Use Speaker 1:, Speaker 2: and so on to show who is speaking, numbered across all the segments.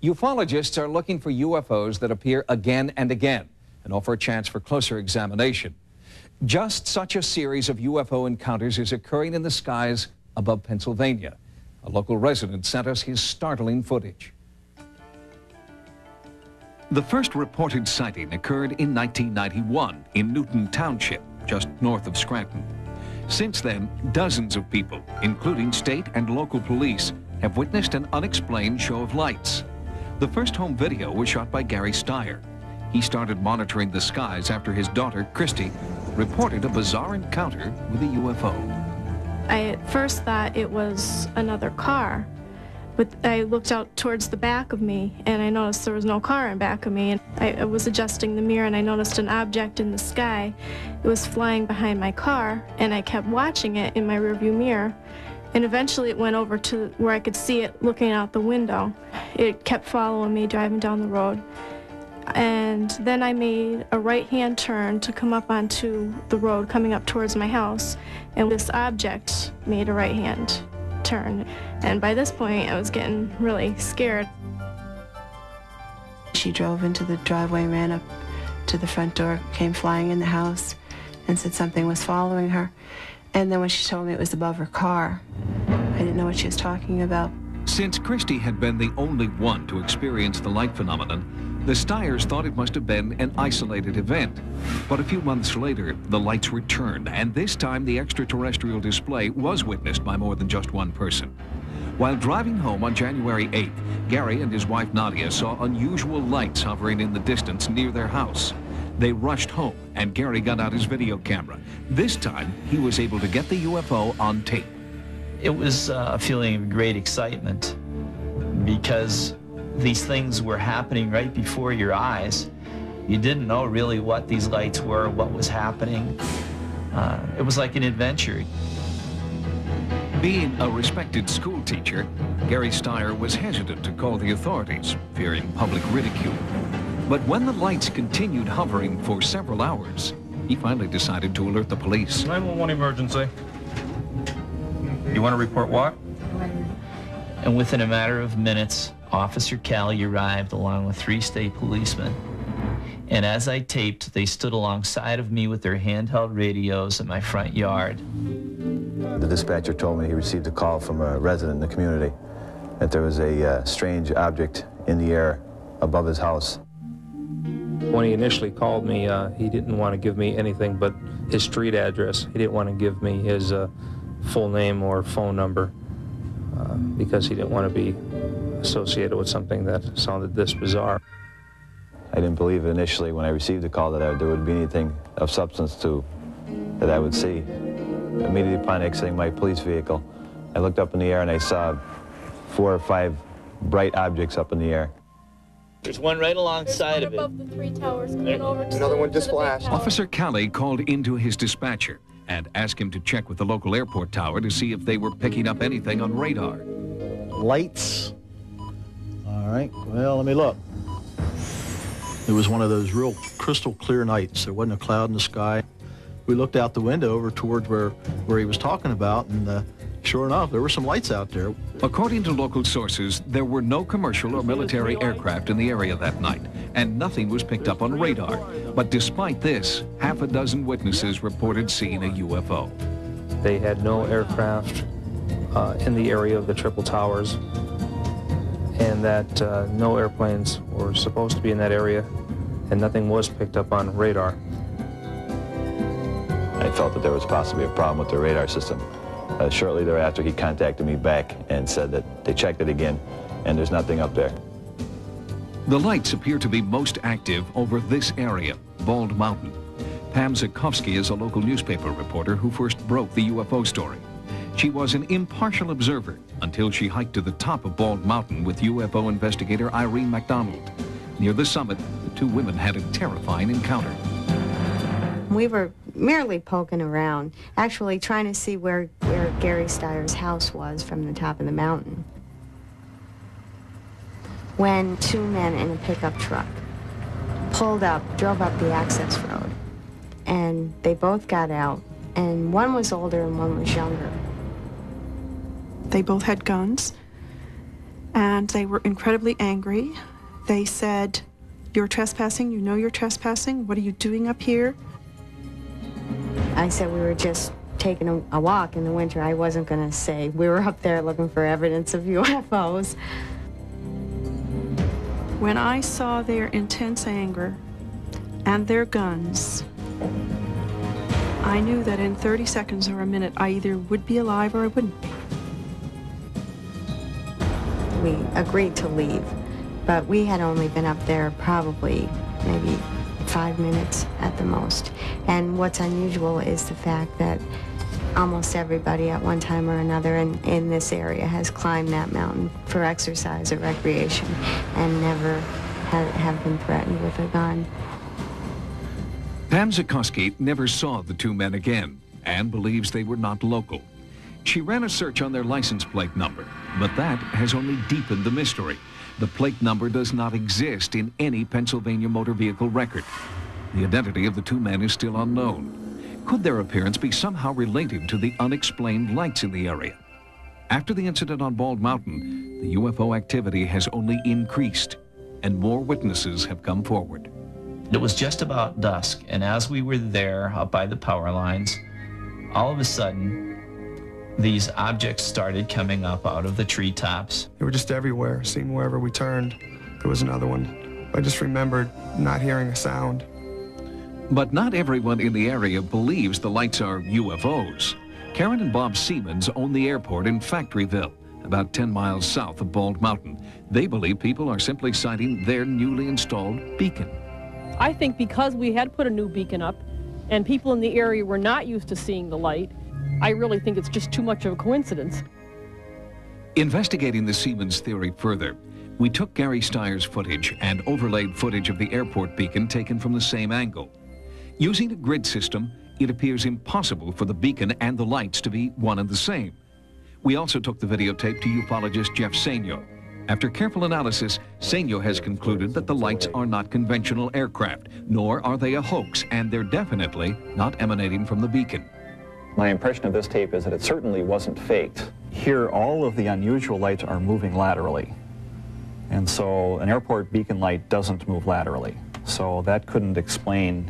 Speaker 1: Ufologists are looking for UFOs that appear again and again and offer a chance for closer examination. Just such a series of UFO encounters is occurring in the skies above Pennsylvania. A local resident sent us his startling footage. The first reported sighting occurred in 1991 in Newton Township, just north of Scranton. Since then, dozens of people, including state and local police, have witnessed an unexplained show of lights. The first home video was shot by Gary STEIER. He started monitoring the skies after his daughter, CHRISTY, reported a bizarre encounter with a UFO.
Speaker 2: I at first thought it was another car, but I looked out towards the back of me and I noticed there was no car in back of me. And I was adjusting the mirror and I noticed an object in the sky. It was flying behind my car and I kept watching it in my rearview mirror. And eventually it went over to where I could see it looking out the window. It kept following me driving down the road. And then I made a right-hand turn to come up onto the road coming up towards my house. And this object made a right-hand turn. And by this point, I was getting really scared.
Speaker 3: She drove into the driveway, ran up to the front door, came flying in the house, and said something was following her. And then when she told me it was above her car, I didn't know what she was talking about.
Speaker 1: Since CHRISTY had been the only one to experience the light phenomenon, the STEIERs thought it must have been an isolated event. But a few months later, the lights returned, and this time the extraterrestrial display was witnessed by more than just one person. While driving home on January 8th, Gary and his wife NADIA saw unusual lights hovering in the distance near their house. They rushed home, and Gary got out his video camera. This time, he was able to get the UFO on tape.
Speaker 4: It was a feeling of great excitement because these things were happening right before your eyes. You didn't know really what these lights were, what was happening. It was like an adventure.
Speaker 1: Being a respected school teacher, Gary STEIER was hesitant to call the authorities, fearing public ridicule. But when the lights continued hovering for several hours, he finally decided to alert the police.
Speaker 5: 911 emergency. You want to report what?
Speaker 4: And within a matter of minutes, Officer CALI arrived along with 3 state policemen. And as I taped, they stood alongside of me with their handheld radios in my front yard.
Speaker 6: The dispatcher told me he received a call from a resident in the community that there was a strange object in the air above his house.
Speaker 5: When he initially called me, he didn't want to give me anything but his street address. He didn't want to give me his full name or phone number because he didn't want to be associated with something that sounded this bizarre.
Speaker 6: I didn't believe initially when I received the call that there would be anything of substance that I would see. Immediately upon exiting my police vehicle, I looked up in the air and I saw 4 or 5 bright objects up in the air.
Speaker 4: There's one right alongside of it.
Speaker 2: Above the 3 towers coming over to
Speaker 7: another one just flashed.
Speaker 1: Officer CALI called into his dispatcher and asked him to check with the local airport tower to see if they were picking up anything on radar.
Speaker 8: Lights. All right, well, let me look. It was one of those real crystal clear nights. There wasn't a cloud in the sky. We looked out the window over towards where he was talking about, and sure enough, there were some lights out there.
Speaker 1: According to local sources, there were no commercial or military aircraft in the area that night, and nothing was picked up on radar. But despite this, half a dozen witnesses reported seeing a UFO.
Speaker 5: They had no aircraft in the area of the Triple Towers, and that no airplanes were supposed to be in that area, and nothing was picked up on radar.
Speaker 6: I felt that there was possibly a problem with the radar system. Shortly thereafter, he contacted me back and said that they checked it again, and there's nothing up there.
Speaker 1: The lights appear to be most active over this area, Bald Mountain. Pam Zakowski is a local newspaper reporter who first broke the UFO story. She was an impartial observer until she hiked to the top of Bald Mountain with UFO investigator IRENE McDonald. Near the summit, the 2 women had a terrifying encounter.
Speaker 3: We were merely poking around, actually trying to see where Gary STEIER's house was from the top of the mountain, when 2 men in a pickup truck pulled up, drove up the access road, and they both got out, and one was older and one was younger.
Speaker 9: They both had guns,
Speaker 7: and they were incredibly angry. They said, "You're trespassing, you know you're trespassing, what are you doing up here?"
Speaker 9: I said we were just taking a walk in the winter. I wasn't going to say we were up there looking for evidence of UFOs.
Speaker 7: When I saw their intense anger and their guns, I knew that in 30 seconds or a minute, I either would be alive or I wouldn't be.
Speaker 9: We agreed to leave, but we had only been up there probably maybe 5 minutes at the most. And what's unusual is the fact that almost everybody at one time or another in this area has climbed that mountain for exercise or recreation and never have been threatened with a gun.
Speaker 1: Pam Zukoski never saw the two men again and believes they were not local. She ran a search on their license plate number, but that has only deepened the mystery. The plate number does not exist in any Pennsylvania motor vehicle record. The identity of the two men is still unknown. Could their appearance be somehow related to the unexplained lights in the area? After the incident on Bald Mountain, the UFO activity has only increased, and more witnesses have come forward.
Speaker 4: It was just about dusk, and as we were there up by the power lines, all of a sudden, these objects started coming up out of the treetops.
Speaker 10: They were just everywhere. Seemed wherever we turned, there was another one. I just remembered not hearing a sound.
Speaker 1: But not everyone in the area believes the lights are UFOs. Karen and Bob SEAMANS own the airport in Factoryville, about 10 miles south of Bald Mountain. They believe people are simply sighting their newly installed beacon.
Speaker 11: I think because we had put a new beacon up and people in the area were not used to seeing the light, I really think it's just too much of a coincidence.
Speaker 1: Investigating the SEAMANS theory further, we took Gary Steier's footage and overlaid footage of the airport beacon taken from the same angle. Using a grid system, it appears impossible for the beacon and the lights to be one and the same. We also took the videotape to ufologist Jeff Sainio. After careful analysis, Sainio has concluded that the lights are not conventional aircraft, nor are they a hoax, and they're definitely not emanating from the beacon.
Speaker 12: My impression of this tape is that it certainly wasn't faked. Here, all of the unusual lights are moving laterally. And so an airport beacon light doesn't move laterally. So that couldn't explain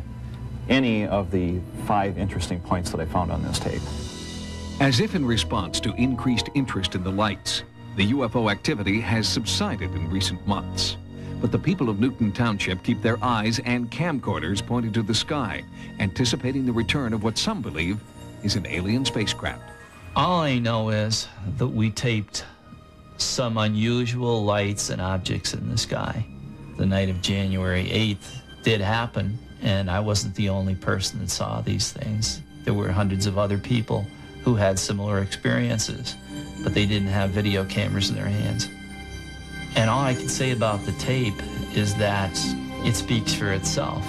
Speaker 12: any of the 5 interesting points that I found on this tape.
Speaker 1: As if in response to increased interest in the lights, the UFO activity has subsided in recent months. But the people of Newton Township keep their eyes and camcorders pointed to the sky, anticipating the return of what some believe is an alien spacecraft.
Speaker 4: All I know is that we taped some unusual lights and objects in the sky. The night of January 8th did happen, and I wasn't the only person that saw these things. There were hundreds of other people who had similar experiences, but they didn't have video cameras in their hands. And all I can say about the tape is that it speaks for itself.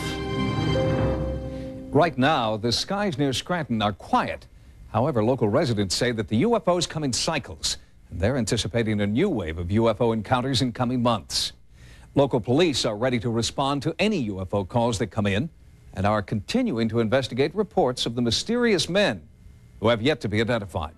Speaker 1: Right now, the skies near Scranton are quiet. However, local residents say that the UFOs come in cycles, and they're anticipating a new wave of UFO encounters in coming months. Local police are ready to respond to any UFO calls that come in and are continuing to investigate reports of the mysterious men who have yet to be identified.